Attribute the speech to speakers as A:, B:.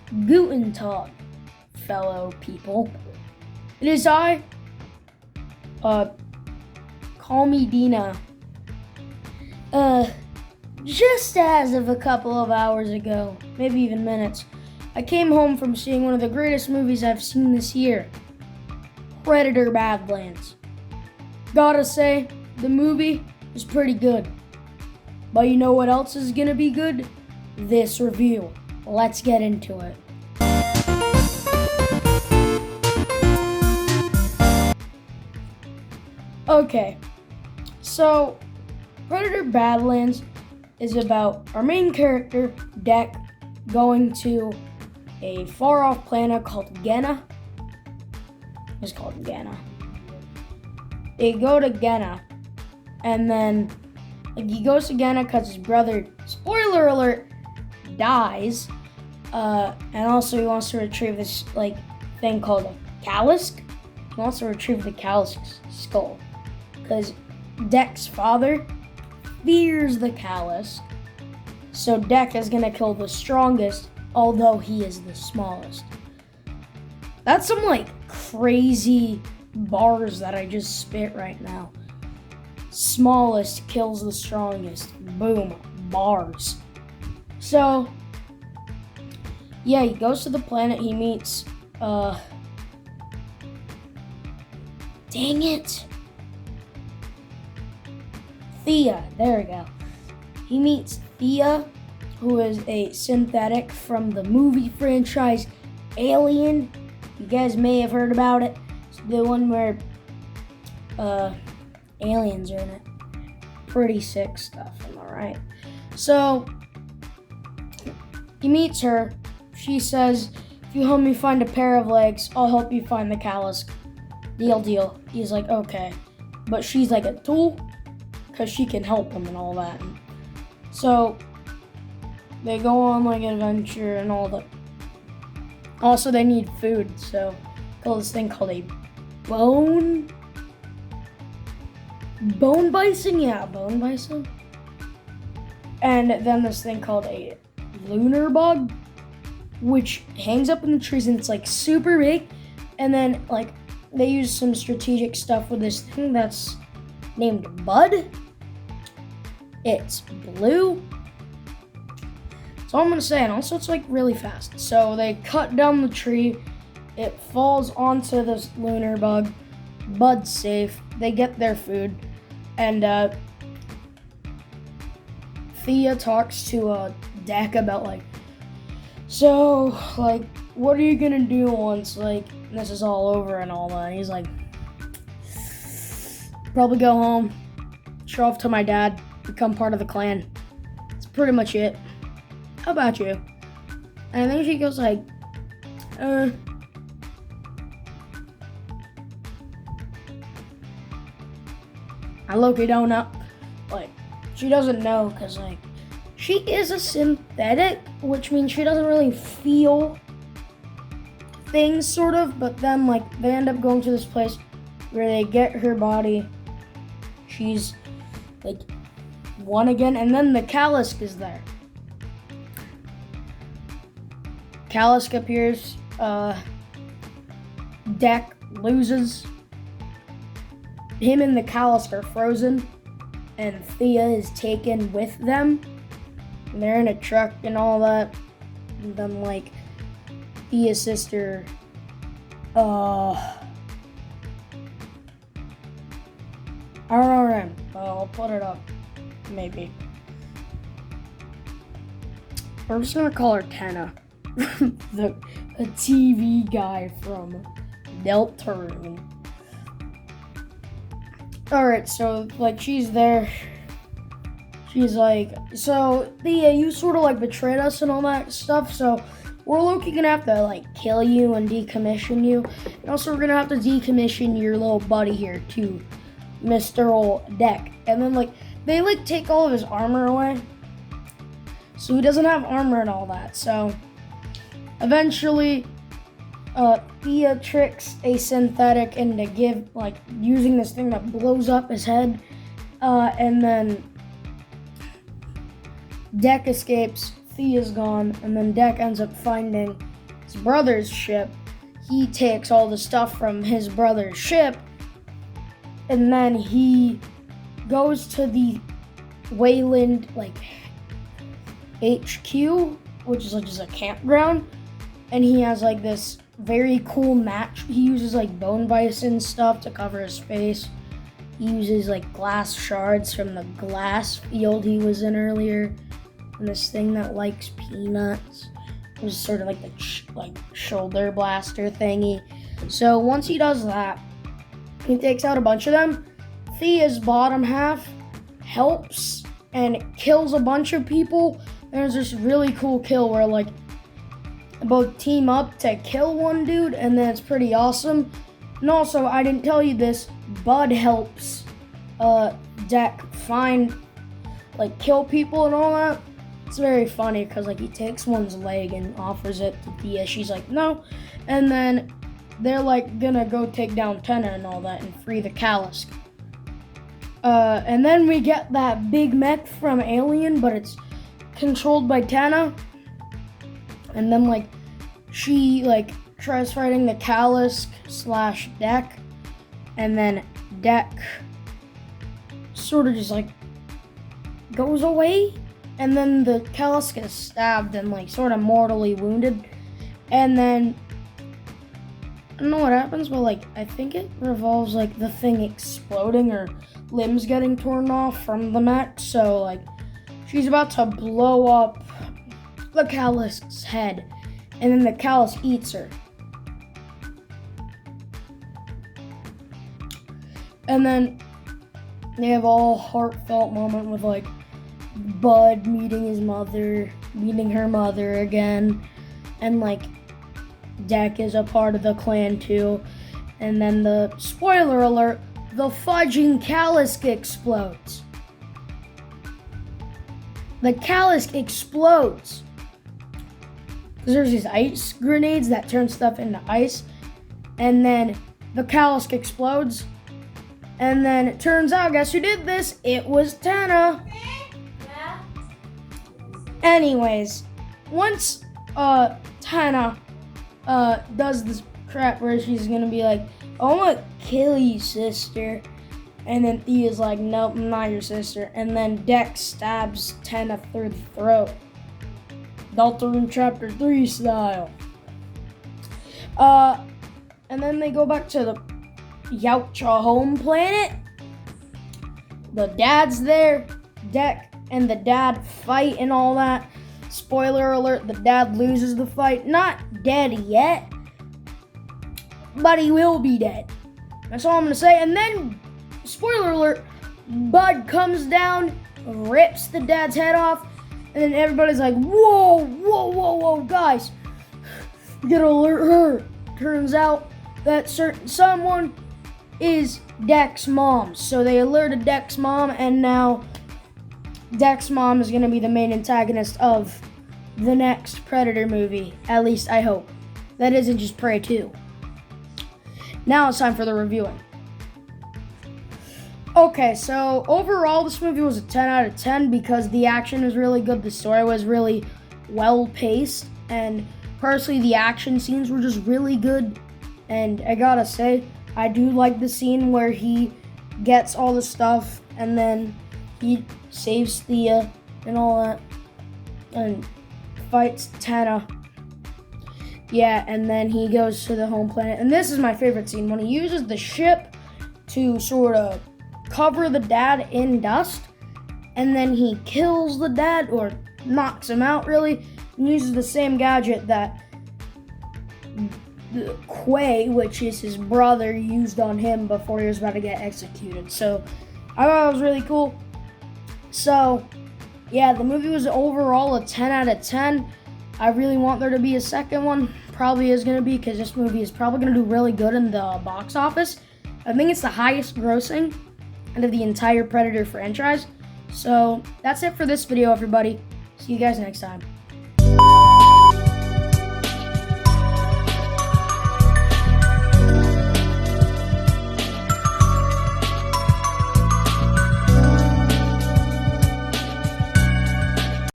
A: Guten Tag, fellow people. It is I, call me Dina. Just as of a couple of hours ago, maybe even minutes, I came home from seeing one of the greatest movies I've seen this year, Predator Badlands. Gotta say, the movie is pretty good. But you know what else is gonna be good? This review. Let's get into it. Okay, so Predator Badlands is about our main character, Deck, going to a far-off planet called Genna. It's called Genna. They go to Genna, and then he goes to Genna because his brother, spoiler alert, dies. And also he wants to retrieve this thing called a Callisk. He wants to retrieve the Callisk skull because Deck's father fears the Callisk. So Deck is gonna kill the strongest, although he is the smallest. That's some crazy bars that I just spit right now. Smallest kills the strongest. Boom. Bars. So, yeah, he goes to the planet. He meets, dang it. Thea. There we go. He meets Thea, who is a synthetic from the movie franchise Alien. You guys may have heard about it. It's the one where aliens are in it. Pretty sick stuff, am I right? So, he meets her. She says, if you help me find a pair of legs, I'll help you find the Callisk. Deal. He's like, okay. But she's like a tool, because she can help him and all that. So, they go on an adventure and all that. Also, they need food, so call this thing called a bone bison? Yeah, bone bison. And then this thing called a lunar bug, which hangs up in the trees and it's super big. And then they use some strategic stuff with this thing that's named Bud. It's blue. That's all I'm gonna say, and also it's really fast. So they cut down the tree, it falls onto this lunar bug. Bud's safe. They get their food, and Thea talks to Deck about so what are you gonna do once this is all over and all that? And he's like, probably go home, show off to my dad, become part of the clan. That's pretty much it. How about you? And then she goes I low-key don't know. She doesn't know because she is a synthetic, which means she doesn't really feel things sort of, but then they end up going to this place where they get her body. She's one again, and then the Callisk is there. Callisk appears, Deck loses. Him and the Callisk are frozen, and Thea is taken with them. And they're in a truck and all that. And then Thea's sister, I don't know her name. I'll put it up, maybe. We're just gonna call her Tenna. A TV guy from Deltarune. Alright, so she's there. She's so Thea, you sort of betrayed us and all that stuff, so we're low-key gonna have to kill you and decommission you. And also we're gonna have to decommission your little buddy here too, Mr. Old Deck. And then they take all of his armor away. So he doesn't have armor and all that. So eventually Thea tricks a synthetic into using this thing that blows up his head, and then Deck escapes, Thea's gone, and then Deck ends up finding his brother's ship. He takes all the stuff from his brother's ship, and then he goes to the Wayland HQ, which is just a campground, and he has this very cool match. He uses bone bison stuff to cover his face. He uses glass shards from the glass field he was in earlier, and this thing that likes peanuts. It was sort of the shoulder blaster thingy. So once he does that, he takes out a bunch of them. Thea's bottom half helps and kills a bunch of people. There's this really cool kill where both team up to kill one dude, and then it's pretty awesome. And also, I didn't tell you this, Bud helps Deck find kill people and all that. It's very funny because he takes one's leg and offers it to Thea. She's like, no. And then they're gonna go take down Tenna and all that and free the Callisk. And then we get that big mech from Alien, but it's controlled by Tenna. And then she tries fighting the Callisk / Deck, and then Deck sort of just goes away, and then the Callisk is stabbed and sort of mortally wounded, and then I don't know what happens, but I think it revolves the thing exploding or limbs getting torn off from the mech. So she's about to blow up the Callisk's head, and then the Callisk eats her. And then they have all heartfelt moment with Bud meeting her mother again, and Deck is a part of the clan too. And then the spoiler alert, the fudging Callisk explodes. The Callisk explodes. Because there's these ice grenades that turn stuff into ice. And then the Callisk explodes. And then it turns out, guess who did this? It was Tenna. Yeah. Anyways, once Tenna does this crap where she's gonna be like, oh, I'm gonna kill you, sister. And then Thea's like, nope, I'm not your sister. And then Dex stabs Tenna through the throat. Deltarune Chapter 3 style. And then they go back to the Yautja home planet. The dad's there. Deck and the dad fight and all that. Spoiler alert, the dad loses the fight. Not dead yet, but he will be dead. That's all I'm gonna say. And then, spoiler alert, Bud comes down, rips the dad's head off, and then everybody's like, whoa, whoa, whoa, whoa, guys, you gotta alert her. Turns out that someone is Deck's mom. So they alerted Deck's mom, and now Deck's mom is gonna be the main antagonist of the next Predator movie. At least I hope. That isn't just Prey 2. Now it's time for the reviewing. Okay, so overall this movie was a 10 out of 10 because the action was really good, the story was really well paced, and personally the action scenes were just really good. And I gotta say, I do like the scene where he gets all the stuff and then he saves Thea and all that and fights Tenna. Yeah, and then he goes to the home planet. And this is my favorite scene, when he uses the ship to sort of cover the dad in dust, and then he kills the dad, or knocks him out really, and uses the same gadget that Quay, which is his brother, used on him before he was about to get executed. So I thought it was really cool. So yeah, the movie was overall a 10 out of 10. I really want there to be a second one. Probably is going to be, because this movie is probably going to do really good in the box office. I think it's the highest grossing out of the entire Predator franchise. So that's it for this video, everybody. See you guys next time.